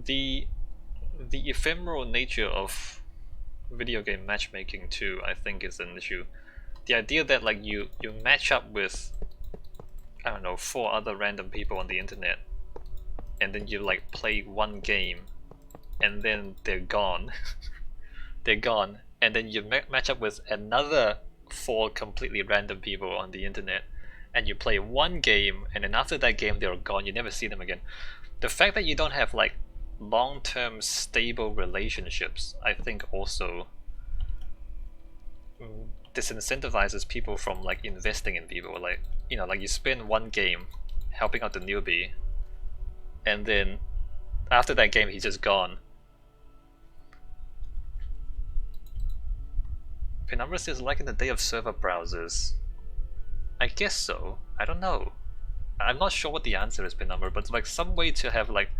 the ephemeral nature of video game matchmaking too, I think, is an issue. The idea that like you match up with, I don't know, 4 other random people on the internet, and then you like play one game, and then they're gone. They're gone, and then you match up with another 4 completely random people on the internet, and you play one game, and then after that game they're gone. You never see them again. The fact that you don't have like long-term stable relationships, I think also disincentivizes people from like investing in people. Like, you know, like you spend one game helping out the newbie, and then after that game he's just gone. Penumbra says, like in the day of server browsers. I guess so. I don't know. I'm not sure what the answer is, Penumbra, but like some way to have like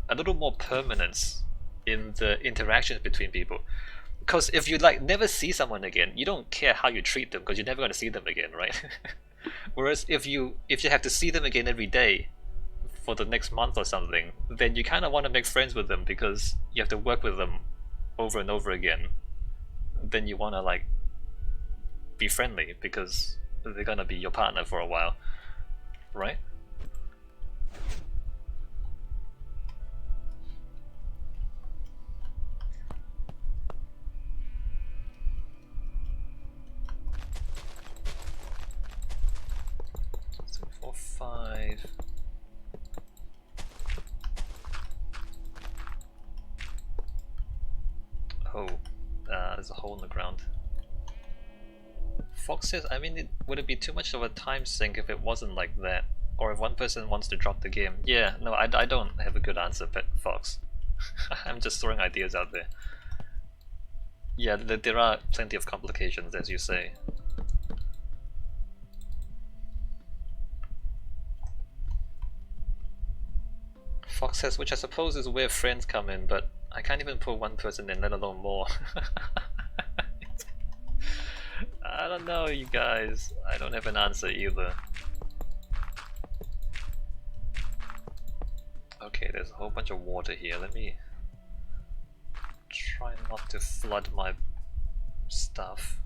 a little more permanence in the interactions between people. Because if you like never see someone again, you don't care how you treat them because you're never going to see them again, right? Whereas if you have to see them again every day for the next month or something, then you kind of want to make friends with them because you have to work with them over and over again. Then you want to like be friendly because they're gonna be your partner for a while, right? So 4, 5. Oh, there's a hole in the ground. Fox says, I mean, would it be too much of a time sink if it wasn't like that? Or if one person wants to drop the game? Yeah, no, I don't have a good answer, Pet Fox. I'm just throwing ideas out there. Yeah, there are plenty of complications, as you say. Fox says, which I suppose is where friends come in, but I can't even put one person in, let alone more. I don't know, you guys. I don't have an answer either. Okay, there's a whole bunch of water here. Let me try not to flood my stuff.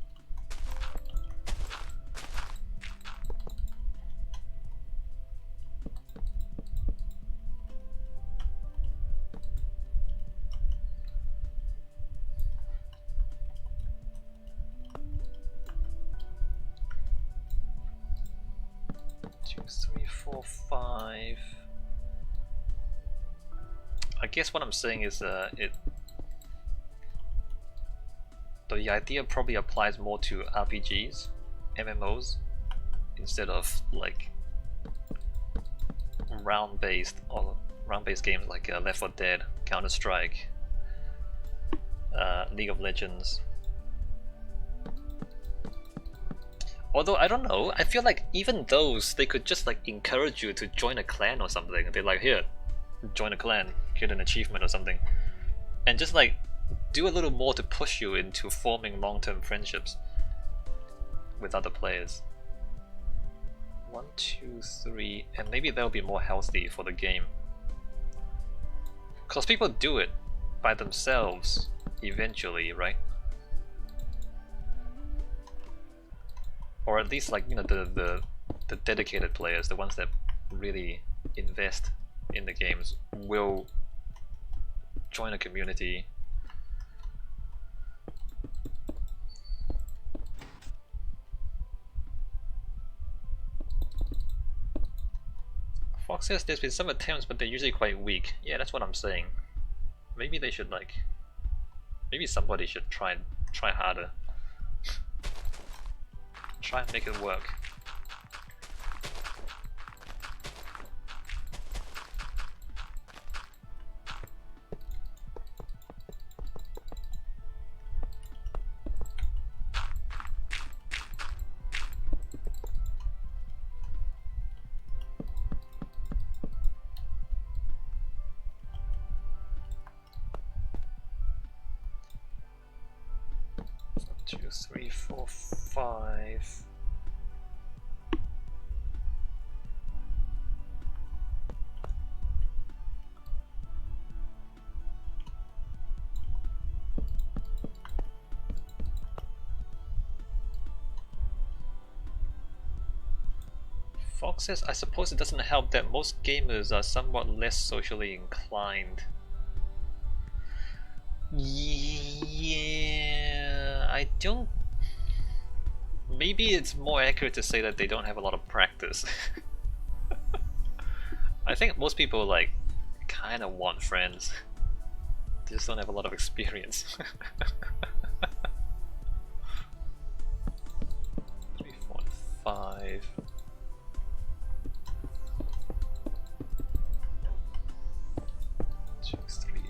Two, three, four, 5. I guess what I'm saying is the idea probably applies more to RPGs, MMOs, instead of like round-based games like Left 4 Dead, Counter-Strike, League of Legends. Although I don't know, I feel like even those they could just like encourage you to join a clan or something. They're like, here, join a clan, get an achievement or something, and just like do a little more to push you into forming long-term friendships with other players. 1, 2, 3, and maybe that'll be more healthy for the game. Because people do it by themselves eventually, right? Or at least like, you know, the dedicated players, the ones that really invest in the games, will join a community. Fox says there's been some attempts, but they're usually quite weak. Yeah, that's what I'm saying. Maybe they should like, maybe somebody should try harder. Try and make it work. Two, three, four, 5. Fox says, I suppose it doesn't help that most gamers are somewhat less socially inclined. Yeah, I don't... Maybe it's more accurate to say that they don't have a lot of practice. I think most people like kind of want friends. They just don't have a lot of experience. 3, 4, and 5. 2, 3.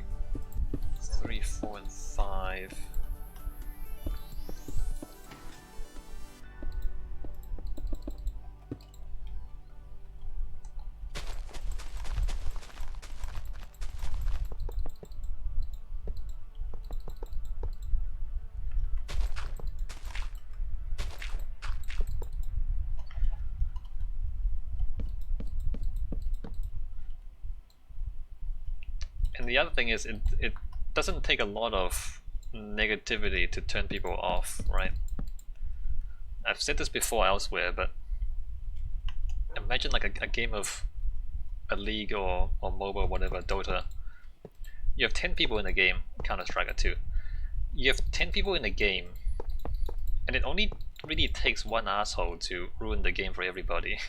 3, 4, and 5. And the other thing is, it doesn't take a lot of negativity to turn people off, right? I've said this before elsewhere, but imagine like a game of a League or MOBA, whatever, Dota. You have 10 people in a game, Counter-Strike 2. You have 10 people in a game, and it only really takes one asshole to ruin the game for everybody.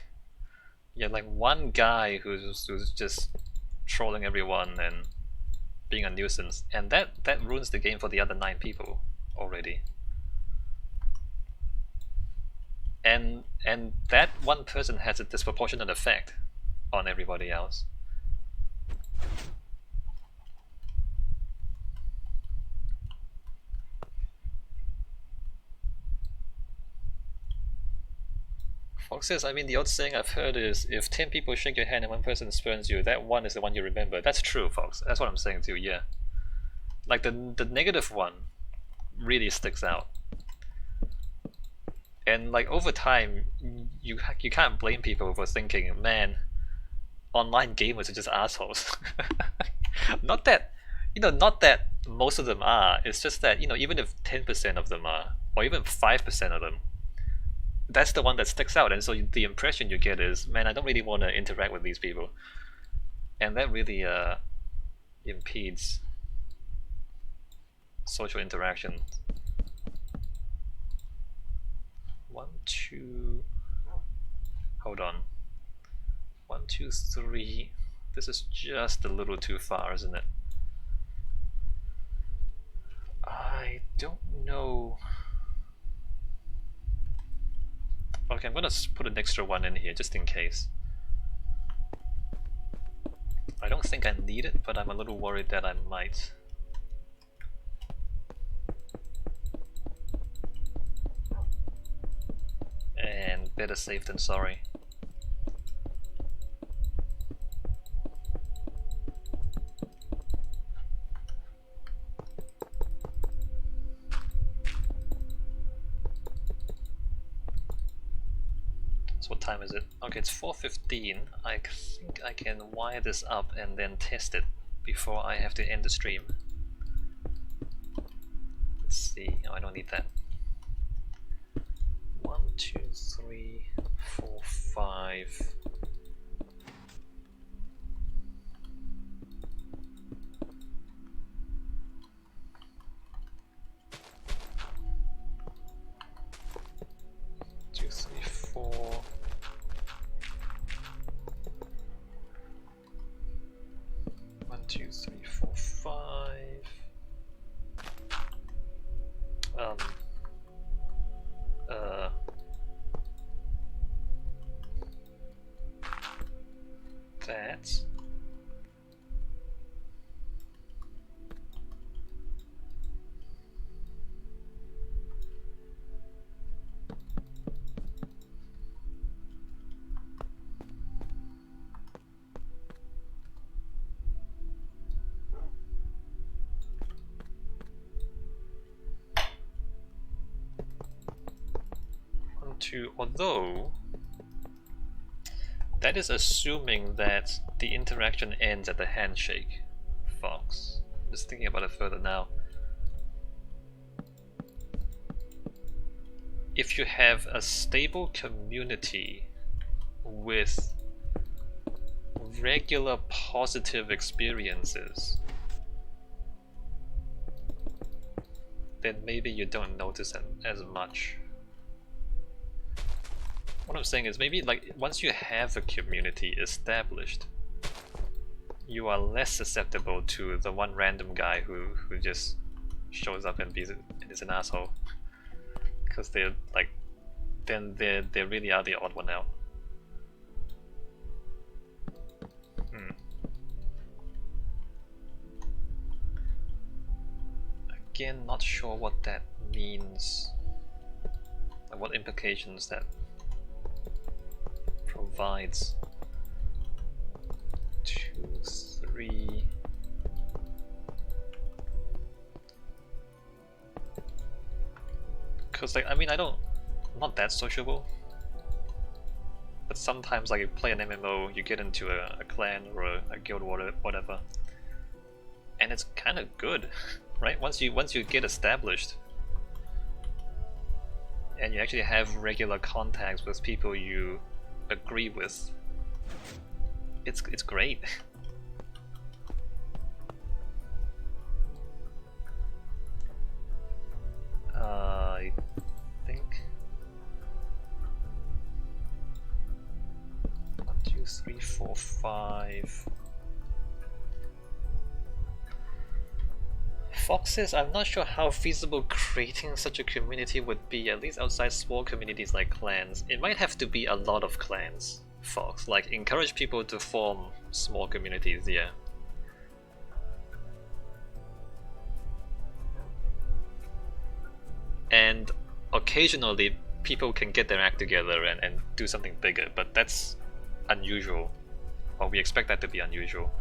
You have like one guy who's just trolling everyone and being a nuisance, and that ruins the game for the other 9 people already. And that one person has a disproportionate effect on everybody else. Fox says, I mean, the old saying I've heard is, if 10 people shake your hand and one person spurns you, that one is the one you remember. That's true, Fox. That's what I'm saying too, yeah. Like, the negative one really sticks out. And like, over time, you can't blame people for thinking, man, online gamers are just assholes. Not that, not that most of them are, it's just that, even if 10% of them are, or even 5% of them, that's the one that sticks out, and so the impression you get is, man, I don't really want to interact with these people, and that really impedes social interaction. 1, 2, hold on, 1, 2, 3. This is just a little too far, isn't it? I don't know. Okay, I'm gonna put an extra one in here just in case. I don't think I need it, but I'm a little worried that I might. And better safe than sorry. What time is it? Okay, it's 4:15. I think I can wire this up and then test it before I have to end the stream. Let's see. Oh, I don't need that. 1, 2, 3, 4, 5. Two, three, 4. 1, 2, 3, 4, 5. That. Although that is assuming that the interaction ends at the handshake, Fox. Just thinking about it further now. If you have a stable community with regular positive experiences, then maybe you don't notice it as much. What I'm saying is maybe like once you have a community established, you are less susceptible to the one random guy who just shows up and is an asshole, because they're like, then they really are the odd one out. Again, not sure what that means, like what implications that provides. 2, 3. Because like, I mean, I'm not that sociable, but sometimes like you play an MMO, you get into a clan or a guild or whatever, and it's kind of good, right? Once you get established, and you actually have regular contacts with people you agree with, it's great. I think 1, 2, 3, 4, 5. Fox says, I'm not sure how feasible creating such a community would be, at least outside small communities like clans. It might have to be a lot of clans, Fox. Like, encourage people to form small communities, yeah. And occasionally people can get their act together and do something bigger, but that's unusual. Or we expect that to be unusual.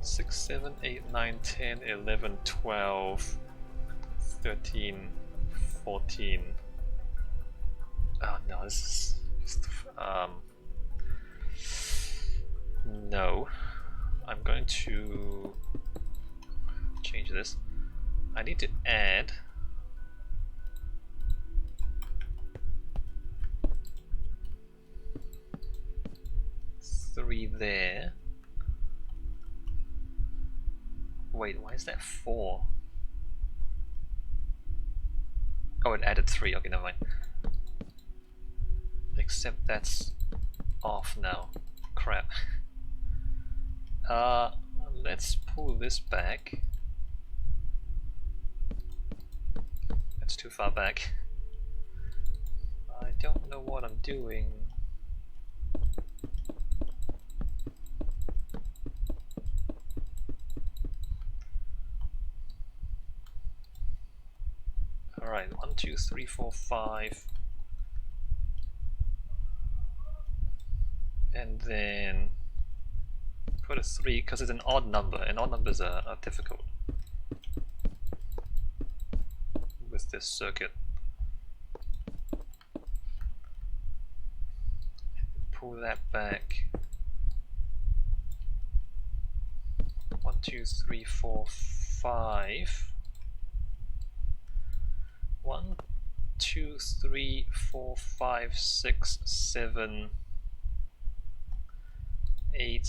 6, 7, 8, 9, 10, 11, 12, 13, 14. Oh no, this is no. I'm going to change this. I need to add three there. Wait, why is that 4? Oh, it added 3. Okay, never mind. Except that's off now. Crap. Let's pull this back. That's too far back. I don't know what I'm doing. Alright, 1, 2, 3, 4, 5. And then put a 3, because it's an odd number, and odd numbers are difficult with this circuit. Pull that back. 1, 2, 3, 4, 5. 1, 2, 3, 4, 5, 6, 7, 8,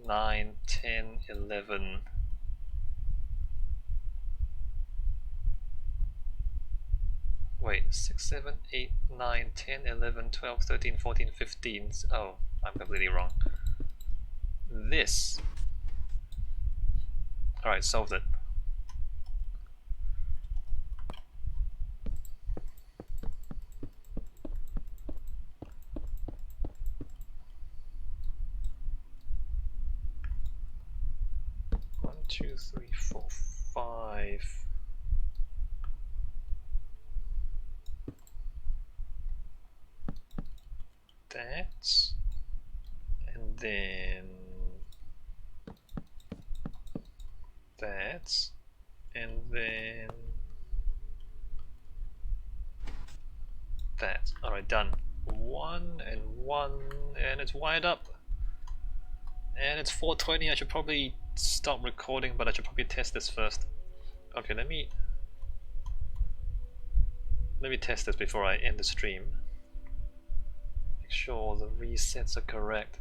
9, 10, 11. Wait, 6, 7, 8, 9, 10, 11, 12, 13, 14, 15. Oh, I'm completely wrong. This. Alright, solved it. One, 2, 3, 4, 5. That, and then that, and then that. Alright, done. 1 and 1, and it's wired up. And it's 4:20. I should probably stop recording, but I should probably test this first. Okay, let me test this before I end the stream. Make sure the resets are correct.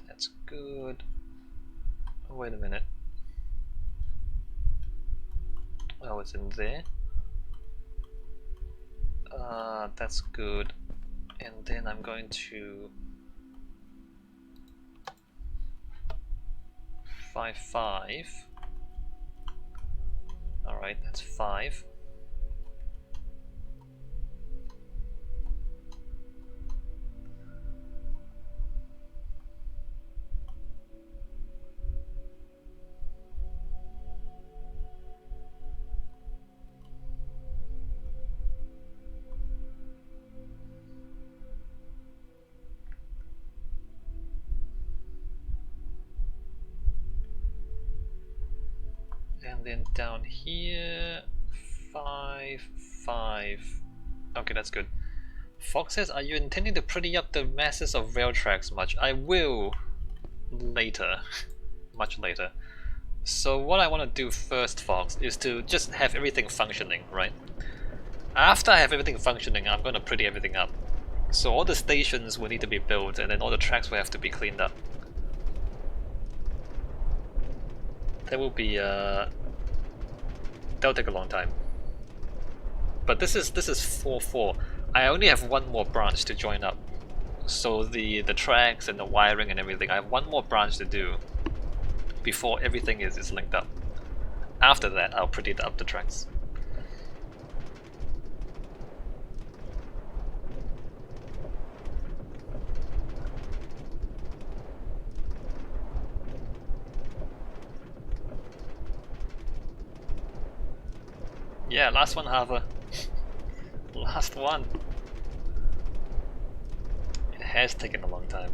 That's good. Wait a minute. Oh, it's in there. That's good. And then I'm going to 5, 5. Alright, that's 5. And then down here, 5, 5. Okay, that's good. Fox says, are you intending to pretty up the masses of rail tracks much? I will later. Much later. So what I want to do first, Fox, is to just have everything functioning, right? After I have everything functioning, I'm going to pretty everything up. So all the stations will need to be built, and then all the tracks will have to be cleaned up. That will be that'll take a long time. But this is 4-4. I only have one more branch to join up. So the tracks and the wiring and everything, I have one more branch to do before everything is linked up. After that, I'll pretty up the tracks. Yeah, last one, Harvard. Last one. It has taken a long time.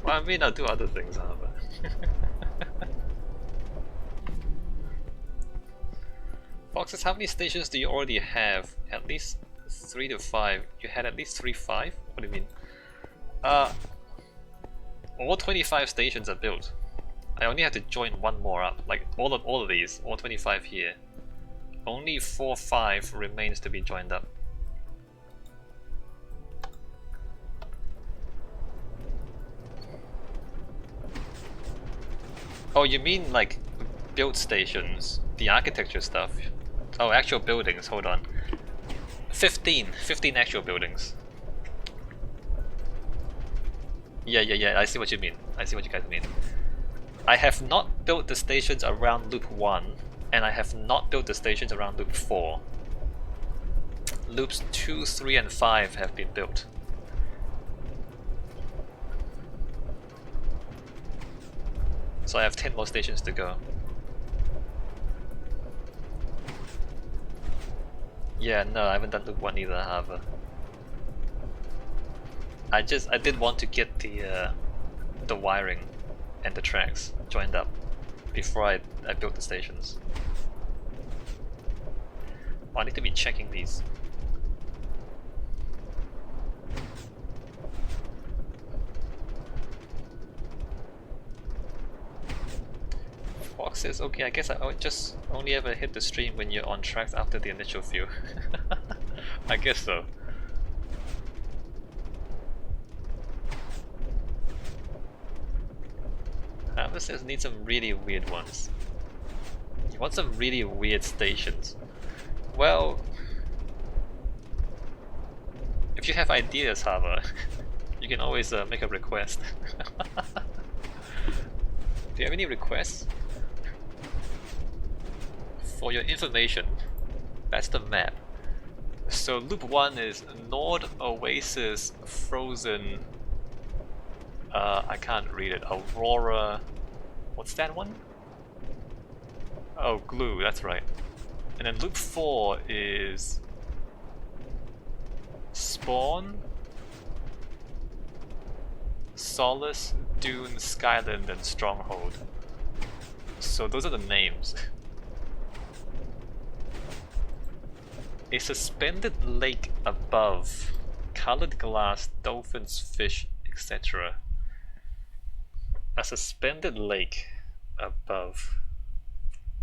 Well, I mean, I'll do other things, Harvard. Foxes, how many stations do you already have? At least 3 to 5. You had at least 3, 5? What do you mean? All 25 stations are built. I only have to join one more up. Like all of these, all 25 here. Only 4, 5 remains to be joined up. Oh, you mean like built stations, the architecture stuff? Oh, actual buildings, hold on. 15 actual buildings. Yeah, I see what you mean. I see what you guys mean. I have not built the stations around loop 1, and I have not built the stations around loop 4. Loops 2, 3, and 5 have been built. So I have 10 more stations to go. Yeah, no, I haven't done loop 1 either, however. I did want to get the wiring and the tracks joined up before I built the stations. Oh, I need to be checking these. Fox says, okay, I guess I just only ever hit the stream when you're on tracks after the initial few. I guess so. Harvard says need some really weird ones. You want some really weird stations? Well, if you have ideas, Harvard, you can always make a request. Do you have any requests? For your information, that's the map. So loop 1 is Nord Oasis Frozen. I can't read it. Aurora. What's that one? Oh, glue, that's right. And then loop 4 is Spawn, Solace, Dune, Skyland, and Stronghold. So those are the names. A suspended lake above, colored glass, dolphins, fish, etc. A suspended lake above.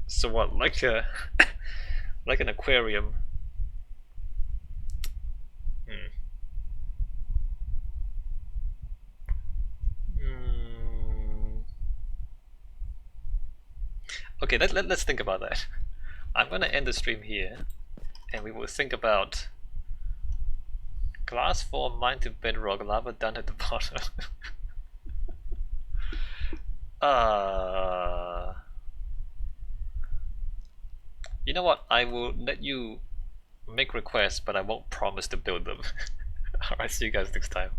So what, like a like an aquarium? Hmm. Hmm. Okay, let's think about that. I'm gonna end the stream here, and we will think about glass form mined to bedrock, lava down at the bottom. uh, you know what? I will let you make requests, but I won't promise to build them. Alright, see you guys next time.